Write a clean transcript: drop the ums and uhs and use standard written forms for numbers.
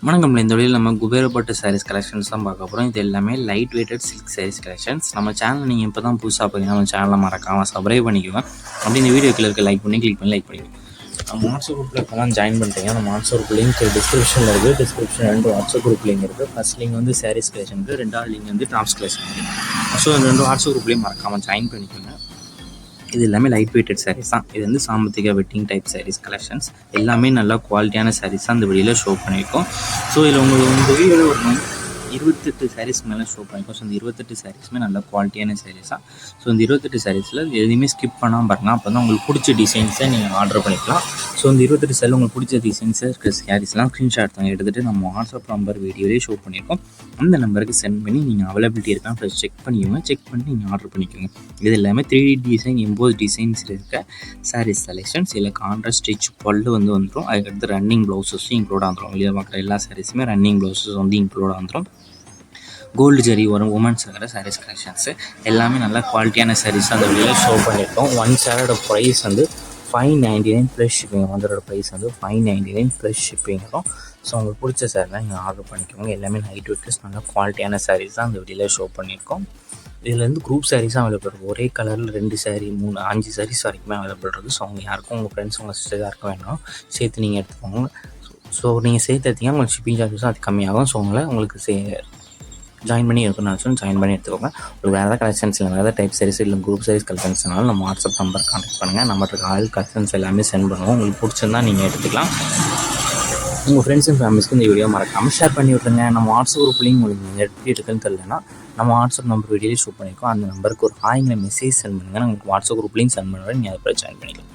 வணக்கம். இந்த வீடியோவில் நம்ம குபேரப்பட்டு சாரீஸ் கலெக்ஷன்ஸ் தான் பார்க்க போகிறோம். இது எல்லாமே light weighted silk saris collections. நம்ம சேனல் நீங்கள் இப்போ தான் புதுசாக பார்த்தீங்கன்னா நம்ம சேனலை மறக்காமல் சப்ஸ்கிரைப் பண்ணிக்கோங்க. அப்படி இந்த வீடியோக்கில் இருக்க லைக் பண்ணி லைக் பண்ணிக்கோங்க. நம்ம வாட்ஸ்அப் குரூப்பில் இப்போலாம் ஜாயின் பண்ணிட்டீங்க. நம்ம வாட்ஸ்அப் குரூப் லிங்க் டிஸ்கிரிப்ஷனில் இருக்குது. டிஸ்கிரிப்ஷன் 2 வாட்ஸ்அப் குரூப் லிங்க் இருக்குது. ஃபஸ்ட் லிங்க் வந்து சாரீஸ் கலெக்ஷன் இருக்குது, 2வது லிங்க் வந்து டாப்ஸ் கலெக்ஷன் இருக்குது. ஸோ இந்த 2 வாட்ஸ்அப் குரூப்லேயும் மறக்காமல் ஜாயின் பண்ணிக்கோங்க. இது எல்லாமே லைட் வெயிட்டட் சாரீஸ் தான். இது வந்து சாம்பத்திக வெட்டிங் டைப் சாரீஸ் கலெக்ஷன்ஸ். எல்லாமே நல்லா குவாலிட்டியான சாரீஸ் தான் இந்த வீடியோவில் ஷோ பண்ணியிருக்கோம். ஸோ இதில் உங்களுக்கு இந்த வீடியோவில் ஒரு 28 சாரீஸ்க்கு மேலே ஷோ பண்ணியிருக்கோம். ஸோ இந்த 28 சாரீஸுமே நல்ல குவாலிட்டியான சாரீஸ் தான். ஸோ இந்த 28 சாரீஸில் எதுவுமே ஸ்கிப் பண்ணாமல் பாருங்கள். அப்போ தான் உங்களுக்கு பிடிச்ச டிசைன்ஸை நீங்கள் ஆர்டர் பண்ணிக்கலாம். ஸோ இந்த 28 சாரியில் உங்களுக்கு பிடிச்ச டிசைன்ஸை இருக்கிற சாரீஸ்லாம் ஸ்க்ரீன்ஷாட் தான் எடுத்துகிட்டு நம்ம வாட்ஸ்அப் நம்பர் வீடியோலேயே ஷோ பண்ணியிருக்கோம். அந்த நம்பருக்கு சென்ட் பண்ணி நீங்கள் அவைலபிலிட்டி இருக்கான்னு ஃபஸ்ட் செக் பண்ணிக்கோங்க. செக் பண்ணி நீங்கள் ஆர்டர் பண்ணிக்கோங்க. இது எல்லாமே 3D டிசைன், எம்போஸ் டிசைன்ஸ் இருக்க சாரீஸ் செலெக்ஷன்ஸ். இல்லை கான்ட்ராஸ்ட் ஸ்டிச் பல்லு வந்துடும். அதுக்கடுத்து ரன்னிங் ப்ளவுஸஸும் இன்க்ளூட் ஆகிடும். வெளியே பார்க்குற எல்லா சாரீஸுமே ரன்னிங் ப்ளவுஸஸ் இன்க்ளூட் ஆகிடும். கோல்டு ஜெரி வரும் உமன்ஸ் இருக்கிற சாரீஸ் கலெக்ஷன்ஸு எல்லாமே நல்லா குவாலிட்டியான சாரீஸ் அந்த வீடியோவில் ஷோ பண்ணியிருக்கோம். 1 சாரோட ப்ரைஸ் வந்து 599 ப்ளஸ் ஷிப்பிங். அதோட ப்ரைஸ் வந்து 599 ப்ளஸ் ஷிப்பிங் இருக்கும். ஸோ உங்களுக்கு பிடிச்ச சாரீலாம் நீங்கள் ஆர்டர் பண்ணிக்கோங்க. எல்லாமே லைட் வெயிட்ஸ் நல்லா குவாலிட்டியான சாரீஸ் தான் அந்த வீடியோவில் ஷோ பண்ணியிருக்கோம். இதில் குரூப் சாரீஸும் அவைலபிள் இருக்குது. ஒரே கலரில் 2 சாரீ 3 5 சாரீஸ் வரைக்குமே அவைலபிள் இருக்குது. ஸோ அவங்க யாருக்கும் உங்கள் ஃப்ரெண்ட்ஸ் உங்கள் சிஸ்டர் யாருக்கும் வேணும் சேர்த்து நீங்கள் எடுத்துக்கோங்க. ஸோ நீங்கள் சேர்த்து எடுத்தீங்கன்னா உங்களுக்கு ஷிப்பிங் சார்ஜஸும் அது கம்மியாகும். ஸோ உங்களுக்கு ஜாயின் பண்ணி இருக்குன்னு நினச்சோம் ஜாயின் பண்ணி எடுத்துக்கோங்க. உங்களுக்கு வேறு ஏதாவது கலெக்ஷன்ஸ் இல்லை, வேறு ஏதாவது டைப் சாரீஸ் இல்லை குரூப் சாரீஸ் கலெக்ஷன்ஸ்னாலும் நம்ம வாட்ஸ்அப் நம்பர் கான்டாக்ட் பண்ணுங்கள். நம்மளுக்கு ஆல் கலெக்ஷன்ஸ் எல்லாமே சென்ட் பண்ணுவோம். உங்களுக்கு பிடிச்சிருந்தா நீங்கள் எடுத்துக்கலாம். உங்கள் ஃப்ரெண்ட்ஸ் அண்ட் ஃபேமிலிஸ்க்கு இந்த வீடியோ மறக்காமல் ஷேர் பண்ணி விட்ருங்க. நம்ம வாட்ஸ்அப் குரூப்லேயும் உங்களுக்கு நீங்கள் எப்படி இருக்குன்னு தெரியலனா நம்ம வாட்ஸ்அப் நம்பர் வீடியோலேயே ஷூட் பண்ணியிருக்கோம். அந்த நம்பருக்கு ஒரு ஹாய்ங்கிற மெசேஜ் சென்ட் பண்ணுங்கள். உங்களுக்கு வாட்ஸ்அப் குரூப்லேயும் சென்ட் பண்ணுவேன். நீங்கள் அதை ஜாயின் பண்ணிக்கலாம்.